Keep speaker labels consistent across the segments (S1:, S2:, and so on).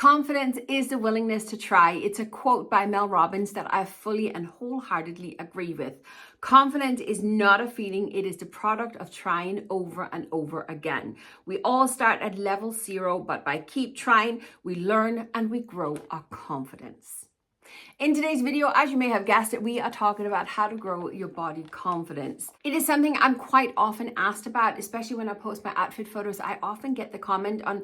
S1: Confidence is the willingness to try. It's a quote by Mel Robbins that I fully and wholeheartedly agree with. Confidence is not a feeling, it is the product of trying over and over again. We all start at level 0, but by keep trying, we learn and we grow our confidence. In today's video, as you may have guessed it, we are talking about how to grow your body confidence. It is something I'm quite often asked about, especially when I post my outfit photos. I often get the comment on,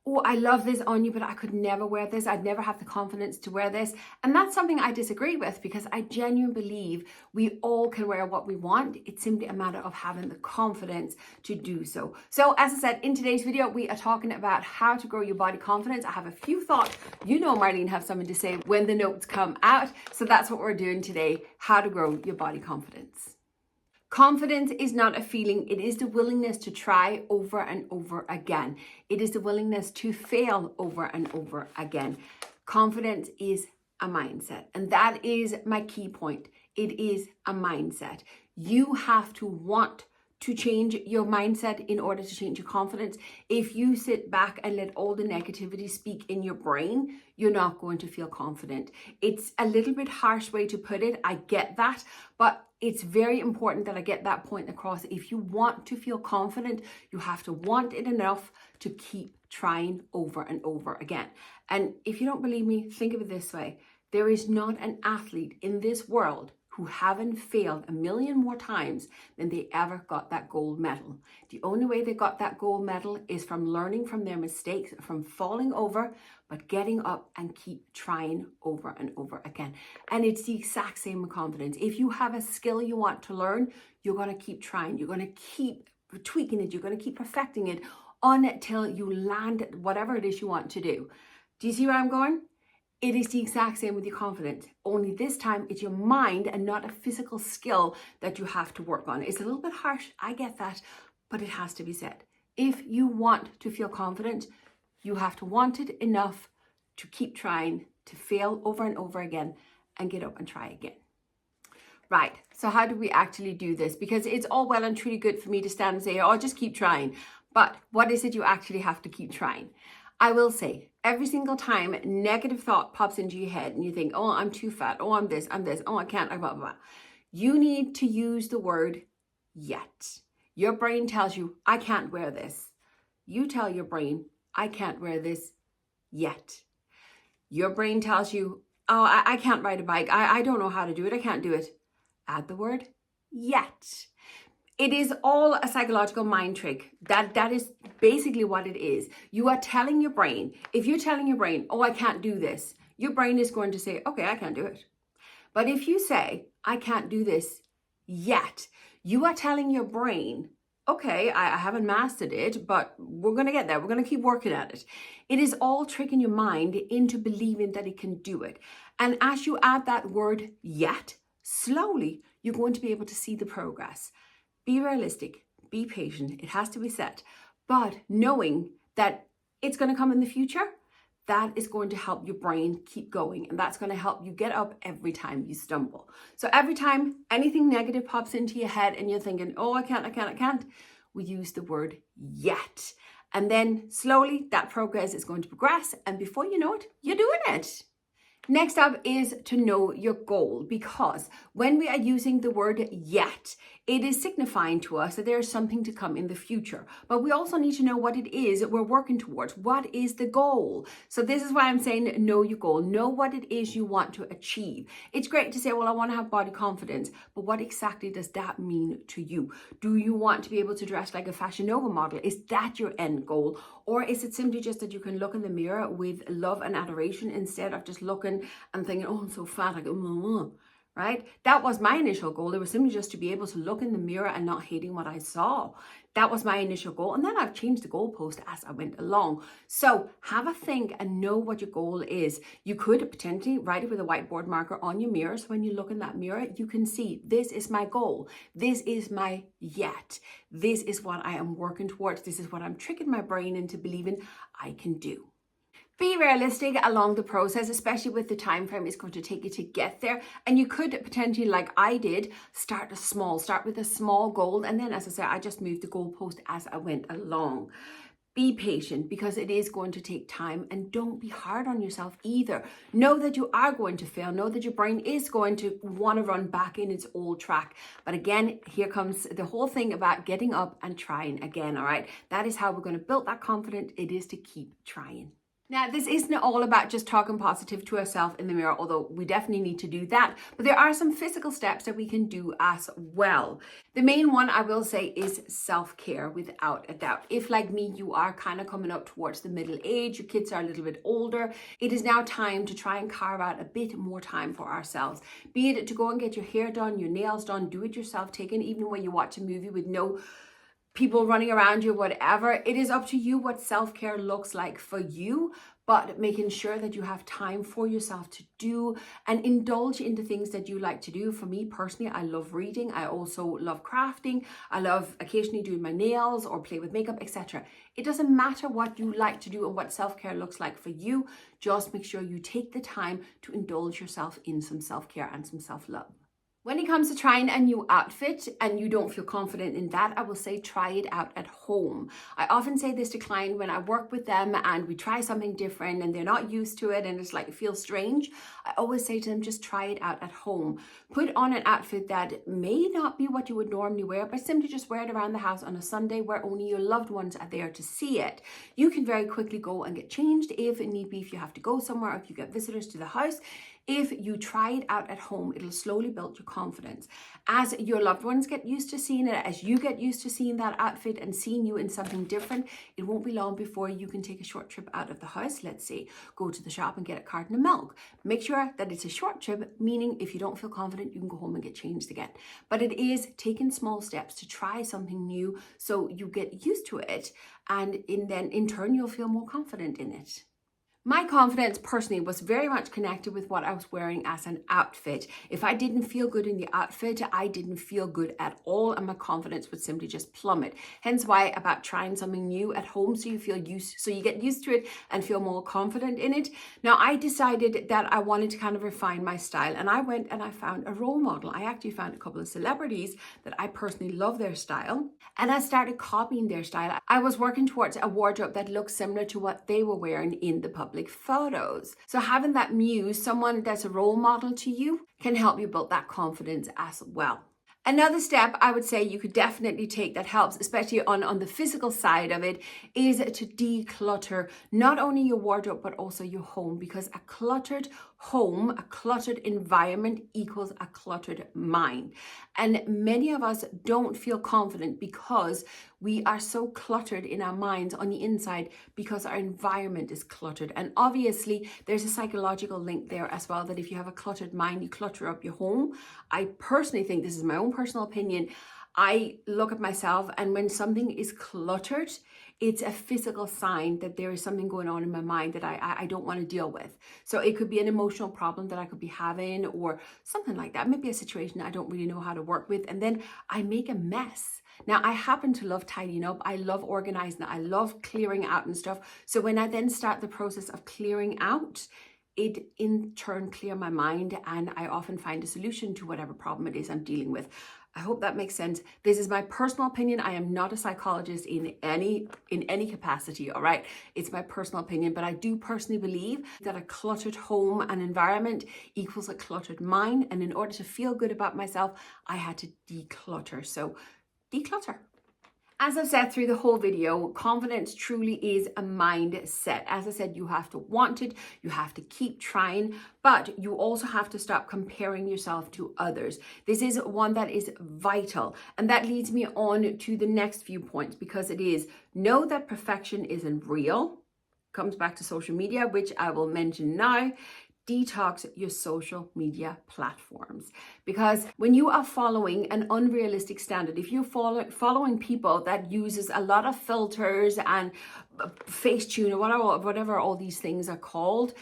S1: oh, I love this on you, but I could never wear this. I'd never have the confidence to wear this. And that's something I disagree with, because I genuinely believe we all can wear what we want. It's simply a matter of having the confidence to do so. So as I said, in today's video, we are talking about how to grow your body confidence. I have a few thoughts. You know, Marleen have something to say when the notes come out. So that's what we're doing today, how to grow your body confidence. Confidence is not a feeling, it is the willingness to try over and over again. It is the willingness to fail over and over again. Confidence is a mindset, and that is my key point. It is a mindset. You have to want to change your mindset in order to change your confidence. If you sit back and let all the negativity speak in your brain, you're not going to feel confident. It's a little bit harsh way to put it, I get that, but it's very important that I get that point across. If you want to feel confident, you have to want it enough to keep trying over and over again. And if you don't believe me, think of it this way. There is not an athlete in this world who haven't failed a million more times than they ever got that gold medal. The only way they got that gold medal is from learning from their mistakes, from falling over, but getting up and keep trying over and over again. And it's the exact same with confidence. If you have a skill you want to learn, you're gonna keep trying. You're gonna keep tweaking it. You're gonna keep perfecting it until you land whatever it is you want to do. Do you see where I'm going? It is the exact same with your confidence, only this time it's your mind and not a physical skill that you have to work on. It's a little bit harsh, I get that, but it has to be said. If you want to feel confident, you have to want it enough to keep trying, to fail over and over again, and get up and try again. Right, so how do we actually do this? Because it's all well and truly good for me to stand and say, oh, just keep trying. But what is it you actually have to keep trying? I will say, every single time negative thought pops into your head and you think, oh, I'm too fat, oh, I'm this, oh, I can't, blah, blah, blah. You need to use the word yet. Your brain tells you, I can't wear this. You tell your brain, I can't wear this yet. Your brain tells you, oh, I can't ride a bike. I don't know how to do it. I can't do it. Add the word yet. It is all a psychological mind trick. That is basically what it is. You are telling your brain, if you're telling your brain, oh, I can't do this, your brain is going to say, okay, I can't do it. But if you say, I can't do this yet, you are telling your brain, okay, I haven't mastered it, but we're going to get there. We're going to keep working at it. It is all tricking your mind into believing that it can do it. And as you add that word yet, slowly, you're going to be able to see the progress. Be realistic, be patient, it has to be set. But knowing that it's going to come in the future, that is going to help your brain keep going. And that's going to help you get up every time you stumble. So every time anything negative pops into your head and you're thinking, oh, I can't, we use the word yet. And then slowly that progress is going to progress. And before you know it, you're doing it. Next up is to know your goal, because when we are using the word yet, it is signifying to us that there is something to come in the future. But we also need to know what it is that we're working towards. What is the goal? So this is why I'm saying know your goal. Know what it is you want to achieve. It's great to say, well, I want to have body confidence, but what exactly does that mean to you? Do you want to be able to dress like a Fashion Nova model? Is that your end goal? Or is it simply just that you can look in the mirror with love and adoration instead of just looking and thinking, oh, I'm so fat, like, right? That was my initial goal. It was simply just to be able to look in the mirror and not hating what I saw. That was my initial goal. And then I've changed the goalpost as I went along. So have a think and know what your goal is. You could potentially write it with a whiteboard marker on your mirror. So when you look in that mirror, you can see, this is my goal. This is my yet. This is what I am working towards. This is what I'm tricking my brain into believing I can do. Be realistic along the process, especially with the time frame it's going to take you to get there. And you could potentially, like I did, start with a small goal. And then, as I said, I just moved the goalpost as I went along. Be patient because it is going to take time, and don't be hard on yourself either. Know that you are going to fail. Know that your brain is going to want to run back in its old track. But again, here comes the whole thing about getting up and trying again, all right? That is how we're going to build that confidence. It is to keep trying. Now, this isn't all about just talking positive to ourselves in the mirror, although we definitely need to do that. But there are some physical steps that we can do as well. The main one I will say is self-care, without a doubt. If, like me, you are kind of coming up towards the middle age, your kids are a little bit older, it is now time to try and carve out a bit more time for ourselves. Be it to go and get your hair done, your nails done, do it yourself, take an evening where you watch a movie with no people running around you, whatever. It is up to you what self-care looks like for you, but making sure that you have time for yourself to do and indulge into things that you like to do. For me personally, I love reading. I also love crafting. I love occasionally doing my nails or play with makeup, etc. It doesn't matter what you like to do and what self-care looks like for you. Just make sure you take the time to indulge yourself in some self-care and some self-love. When it comes to trying a new outfit and you don't feel confident in that, I will say try it out at home. I often say this to clients when I work with them and we try something different and they're not used to it and it's like, it feels strange. I always say to them, just try it out at home. Put on an outfit that may not be what you would normally wear, but simply just wear it around the house on a Sunday where only your loved ones are there to see it. You can very quickly go and get changed if it need be, if you have to go somewhere, if you get visitors to the house. If you try it out at home, it'll slowly build your confidence. As your loved ones get used to seeing it, as you get used to seeing that outfit and seeing you in something different, it won't be long before you can take a short trip out of the house. Let's say, go to the shop and get a carton of milk. Make sure that it's a short trip, meaning if you don't feel confident, you can go home and get changed again. But it is taking small steps to try something new so you get used to it, and then in turn, you'll feel more confident in it. My confidence personally was very much connected with what I was wearing as an outfit. If I didn't feel good in the outfit, I didn't feel good at all, and my confidence would simply just plummet. Hence why about trying something new at home so you get used to it and feel more confident in it. Now, I decided that I wanted to kind of refine my style, and I went and I found a role model. I actually found a couple of celebrities that I personally love their style, and I started copying their style. I was working towards a wardrobe that looked similar to what they were wearing in the public photos. So having that muse, someone that's a role model to you, can help you build that confidence as well. Another step I would say you could definitely take that helps, especially on the physical side of it, is to declutter not only your wardrobe, but also your home, because a cluttered home, a cluttered environment equals a cluttered mind. And many of us don't feel confident because we are so cluttered in our minds on the inside because our environment is cluttered. And obviously there's a psychological link there as well, that if you have a cluttered mind, you clutter up your home. I personally think, this is my own personal opinion, I look at myself, and when something is cluttered, it's a physical sign that there is something going on in my mind that I don't want to deal with. So it could be an emotional problem that I could be having or something like that. Maybe a situation I don't really know how to work with, and then I make a mess. Now, I happen to love tidying up. I love organizing. I love clearing out and stuff. So when I then start the process of clearing out, it in turn clear my mind, and I often find a solution to whatever problem it is I'm dealing with. I hope that makes sense. This is my personal opinion. I am not a psychologist in any capacity, all right? It's my personal opinion, but I do personally believe that a cluttered home and environment equals a cluttered mind. And in order to feel good about myself, I had to declutter. So declutter. As I've said through the whole video, confidence truly is a mindset. As I said, you have to want it, you have to keep trying, but you also have to stop comparing yourself to others. This is one that is vital. And that leads me on to the next few points, because it is, know that perfection isn't real. Comes back to social media, which I will mention now. Detox your social media platforms, because when you are following an unrealistic standard, if you're following people that uses a lot of filters and Facetune or whatever all these things are called,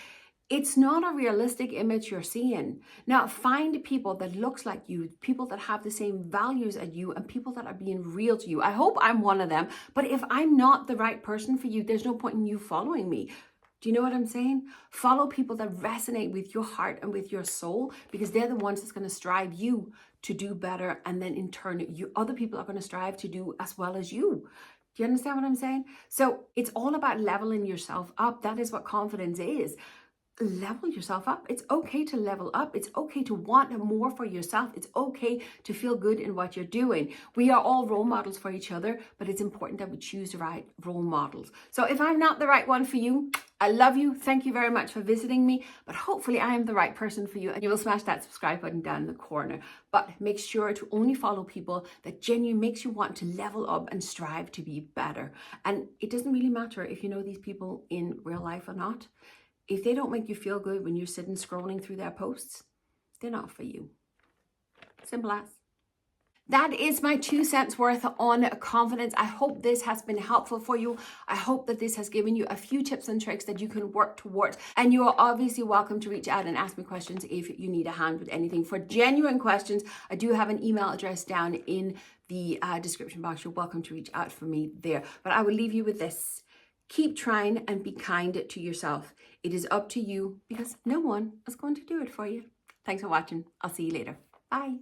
S1: it's not a realistic image you're seeing. Now, find people that looks like you, people that have the same values as you, and people that are being real to you. I hope I'm one of them, but if I'm not the right person for you, there's no point in you following me. Do you know what I'm saying? Follow people that resonate with your heart and with your soul, because they're the ones that's going to strive you to do better. And then in turn, other people are going to strive to do as well as you. Do you understand what I'm saying? So it's all about leveling yourself up. That is what confidence is. Level yourself up. It's okay to level up. It's okay to want more for yourself. It's okay to feel good in what you're doing. We are all role models for each other, but it's important that we choose the right role models. So if I'm not the right one for you, I love you. Thank you very much for visiting me, but hopefully I am the right person for you, and you will smash that subscribe button down in the corner. But make sure to only follow people that genuinely makes you want to level up and strive to be better. And it doesn't really matter if you know these people in real life or not. If they don't make you feel good when you're sitting scrolling through their posts, they're not for you. Simple as. That is my 2 cents worth on confidence. I hope this has been helpful for you. I hope that this has given you a few tips and tricks that you can work towards. And you are obviously welcome to reach out and ask me questions if you need a hand with anything. For genuine questions, I do have an email address down in the description box. You're welcome to reach out for me there. But I will leave you with this. Keep trying and be kind to yourself. It is up to you because no one is going to do it for you. Thanks for watching. I'll see you later. Bye.